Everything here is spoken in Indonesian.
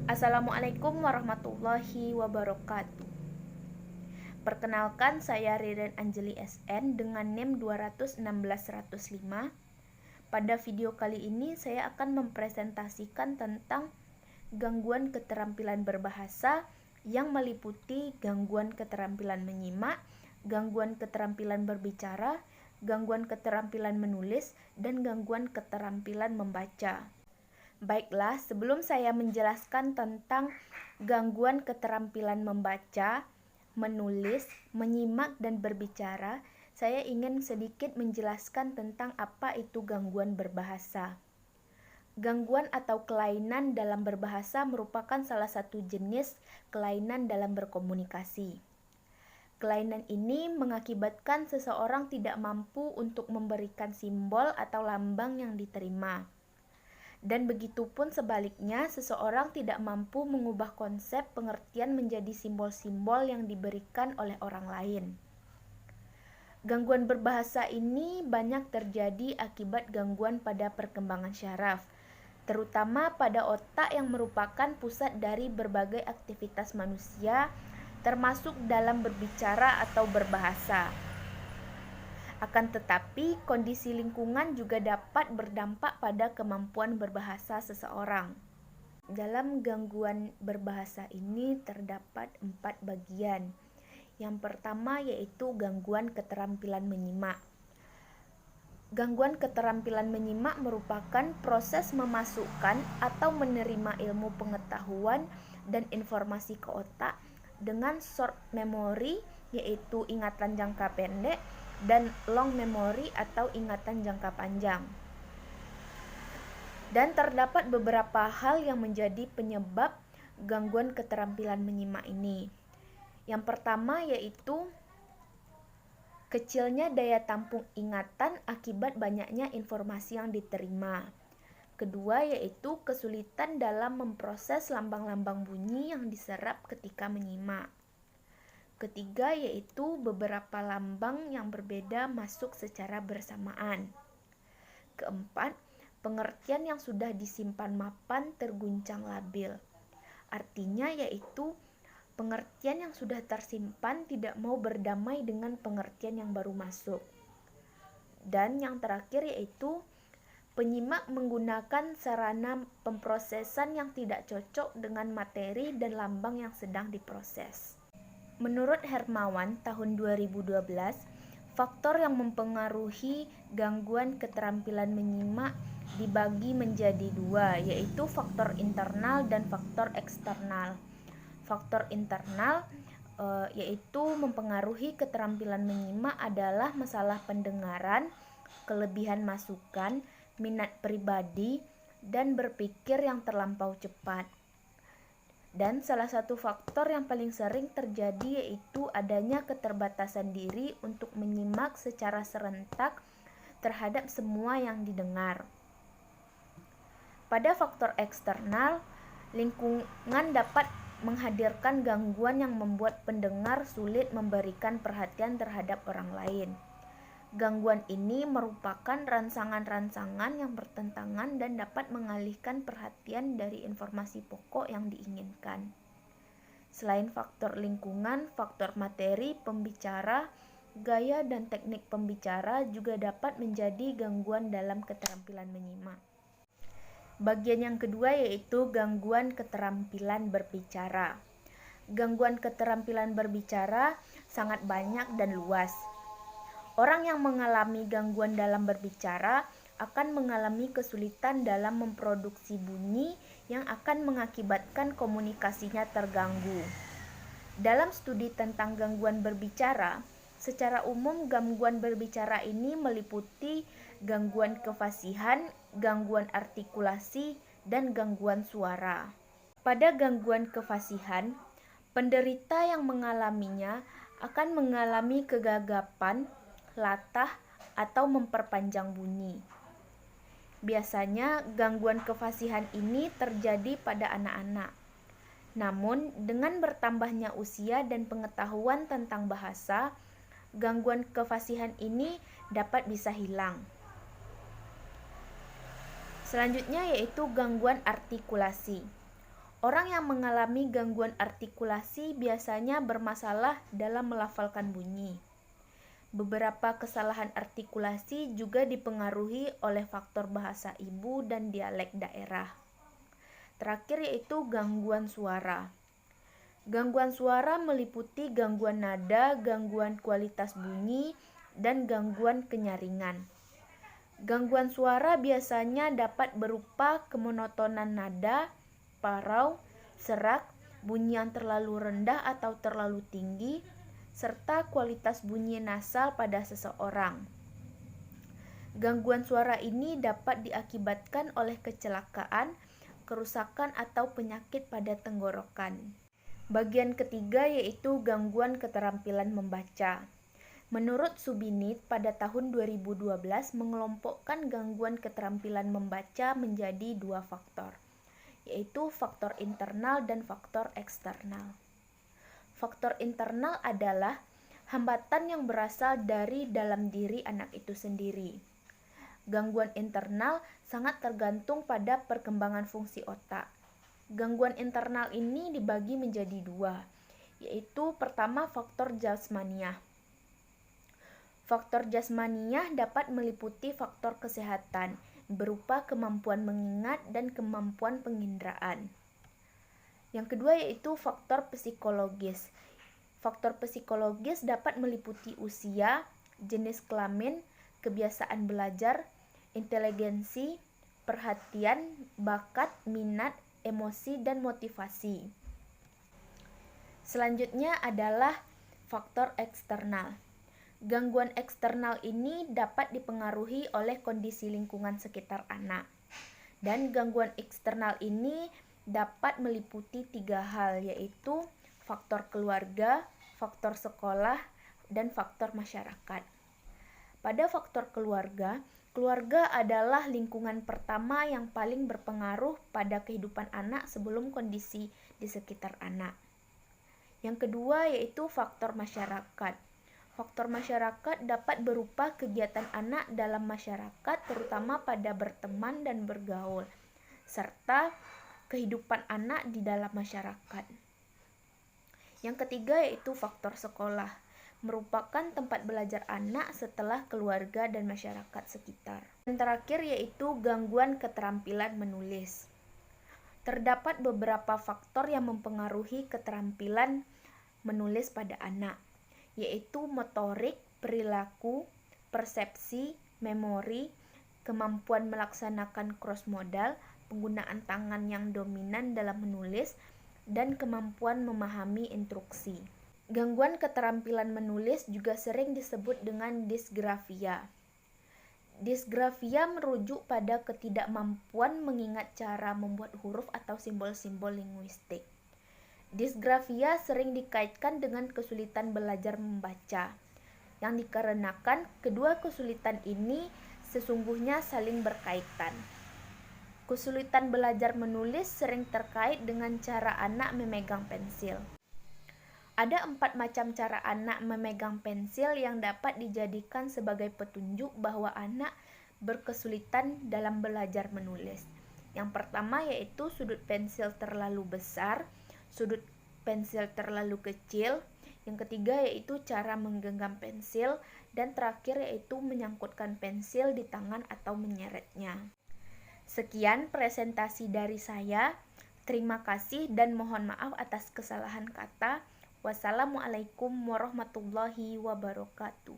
Assalamualaikum warahmatullahi wabarakatuh. Perkenalkan, saya Ririn Anjeli SN dengan NIM 216105. Pada video kali ini saya akan mempresentasikan tentang gangguan keterampilan berbahasa yang meliputi gangguan keterampilan menyimak, gangguan keterampilan berbicara, gangguan keterampilan menulis, dan gangguan keterampilan membaca. Baiklah, sebelum saya menjelaskan tentang gangguan keterampilan membaca, menulis, menyimak, dan berbicara, saya ingin sedikit menjelaskan tentang apa itu gangguan berbahasa. Gangguan atau kelainan dalam berbahasa merupakan salah satu jenis kelainan dalam berkomunikasi. Kelainan ini mengakibatkan seseorang tidak mampu untuk memberikan simbol atau lambang yang diterima. Dan begitupun sebaliknya, seseorang tidak mampu mengubah konsep pengertian menjadi simbol-simbol yang diberikan oleh orang lain. Gangguan berbahasa ini banyak terjadi akibat gangguan pada perkembangan syaraf, terutama pada otak yang merupakan pusat dari berbagai aktivitas manusia, termasuk dalam berbicara atau berbahasa. Akan tetapi, kondisi lingkungan juga dapat berdampak pada kemampuan berbahasa seseorang. Dalam gangguan berbahasa ini terdapat 4 bagian. Yang pertama yaitu gangguan keterampilan menyimak. Gangguan keterampilan menyimak merupakan proses memasukkan atau menerima ilmu pengetahuan dan informasi ke otak dengan short memory yaitu ingatan jangka pendek dan long memory atau ingatan jangka panjang. Dan terdapat beberapa hal yang menjadi penyebab gangguan keterampilan menyimak ini. Yang pertama yaitu kecilnya daya tampung ingatan akibat banyaknya informasi yang diterima. Kedua yaitu kesulitan dalam memproses lambang-lambang bunyi yang diserap ketika menyimak. Ketiga yaitu beberapa lambang yang berbeda masuk secara bersamaan. Keempat, pengertian yang sudah disimpan mapan terguncang labil. Artinya yaitu pengertian yang sudah tersimpan tidak mau berdamai dengan pengertian yang baru masuk. Dan yang terakhir yaitu penyimak menggunakan sarana pemprosesan yang tidak cocok dengan materi dan lambang yang sedang diproses. Menurut Hermawan tahun 2012, faktor yang mempengaruhi gangguan keterampilan menyimak dibagi menjadi 2, yaitu faktor internal dan faktor eksternal. Faktor internal yaitu mempengaruhi keterampilan menyimak adalah masalah pendengaran, kelebihan masukan, minat pribadi, dan berpikir yang terlampau cepat. Dan salah satu faktor yang paling sering terjadi yaitu adanya keterbatasan diri untuk menyimak secara serentak terhadap semua yang didengar. Pada faktor eksternal, lingkungan dapat menghadirkan gangguan yang membuat pendengar sulit memberikan perhatian terhadap orang lain. Gangguan ini merupakan rangsangan-rangsangan yang bertentangan dan dapat mengalihkan perhatian dari informasi pokok yang diinginkan. Selain faktor lingkungan, faktor materi pembicara, gaya dan teknik pembicara juga dapat menjadi gangguan dalam keterampilan menyimak. Bagian yang kedua yaitu gangguan keterampilan berbicara. Gangguan keterampilan berbicara sangat banyak dan luas. Orang yang mengalami gangguan dalam berbicara akan mengalami kesulitan dalam memproduksi bunyi yang akan mengakibatkan komunikasinya terganggu. Dalam studi tentang gangguan berbicara, secara umum gangguan berbicara ini meliputi gangguan kefasihan, gangguan artikulasi, dan gangguan suara. Pada gangguan kefasihan, penderita yang mengalaminya akan mengalami kegagapan, latah, atau memperpanjang bunyi. Biasanya gangguan kefasihan ini terjadi pada anak-anak. Namun, dengan bertambahnya usia dan pengetahuan tentang bahasa, gangguan kefasihan ini dapat bisa hilang. Selanjutnya yaitu gangguan artikulasi. Orang yang mengalami gangguan artikulasi biasanya bermasalah dalam melafalkan bunyi. Beberapa kesalahan artikulasi juga dipengaruhi oleh faktor bahasa ibu dan dialek daerah. Terakhir yaitu gangguan suara. Gangguan suara meliputi gangguan nada, gangguan kualitas bunyi, dan gangguan kenyaringan. Gangguan suara biasanya dapat berupa kemonotonan nada, parau, serak, bunyi yang terlalu rendah atau terlalu tinggi, serta kualitas bunyi nasal pada seseorang. Gangguan suara ini dapat diakibatkan oleh kecelakaan, kerusakan atau penyakit pada tenggorokan. Bagian ketiga yaitu gangguan keterampilan membaca. Menurut Subinit, pada tahun 2012 mengelompokkan gangguan keterampilan membaca menjadi 2 faktor, yaitu faktor internal dan faktor eksternal. Faktor internal adalah hambatan yang berasal dari dalam diri anak itu sendiri. Gangguan internal sangat tergantung pada perkembangan fungsi otak. Gangguan internal ini dibagi menjadi 2, yaitu pertama faktor jasmaniah. Faktor jasmaniah dapat meliputi faktor kesehatan berupa kemampuan mengingat dan kemampuan penginderaan. Yang kedua yaitu faktor psikologis. Faktor psikologis dapat meliputi usia, jenis kelamin, kebiasaan belajar, inteligensi, perhatian, bakat, minat, emosi, dan motivasi. Selanjutnya adalah faktor eksternal. Gangguan eksternal ini dapat dipengaruhi oleh kondisi lingkungan sekitar anak. Dan gangguan eksternal ini dapat meliputi 3 hal, yaitu faktor keluarga, faktor sekolah, dan faktor masyarakat. Pada faktor keluarga, keluarga adalah lingkungan pertama yang paling berpengaruh pada kehidupan anak sebelum kondisi di sekitar anak. Yang kedua yaitu faktor masyarakat. Faktor masyarakat dapat berupa kegiatan anak dalam masyarakat, terutama pada berteman dan bergaul, serta kehidupan anak di dalam masyarakat. Yang ketiga yaitu faktor sekolah, merupakan tempat belajar anak setelah keluarga dan masyarakat sekitar. Dan terakhir yaitu gangguan keterampilan menulis. Terdapat beberapa faktor yang mempengaruhi keterampilan menulis pada anak, yaitu motorik, perilaku, persepsi, memori, kemampuan melaksanakan cross modal, penggunaan tangan yang dominan dalam menulis, dan kemampuan memahami instruksi. Gangguan keterampilan menulis juga sering disebut dengan disgrafia. Disgrafia merujuk pada ketidakmampuan mengingat cara membuat huruf atau simbol-simbol linguistik. Disgrafia sering dikaitkan dengan kesulitan belajar membaca, yang dikarenakan kedua kesulitan ini sesungguhnya saling berkaitan. Kesulitan belajar menulis sering terkait dengan cara anak memegang pensil. Ada 4 macam cara anak memegang pensil yang dapat dijadikan sebagai petunjuk bahwa anak berkesulitan dalam belajar menulis. Yang pertama yaitu sudut pensil terlalu besar, sudut pensil terlalu kecil. Yang ketiga yaitu cara menggenggam pensil, dan terakhir yaitu menyangkutkan pensil di tangan atau menyeretnya. Sekian presentasi dari saya. Terima kasih dan mohon maaf atas kesalahan kata. Wassalamualaikum warahmatullahi wabarakatuh.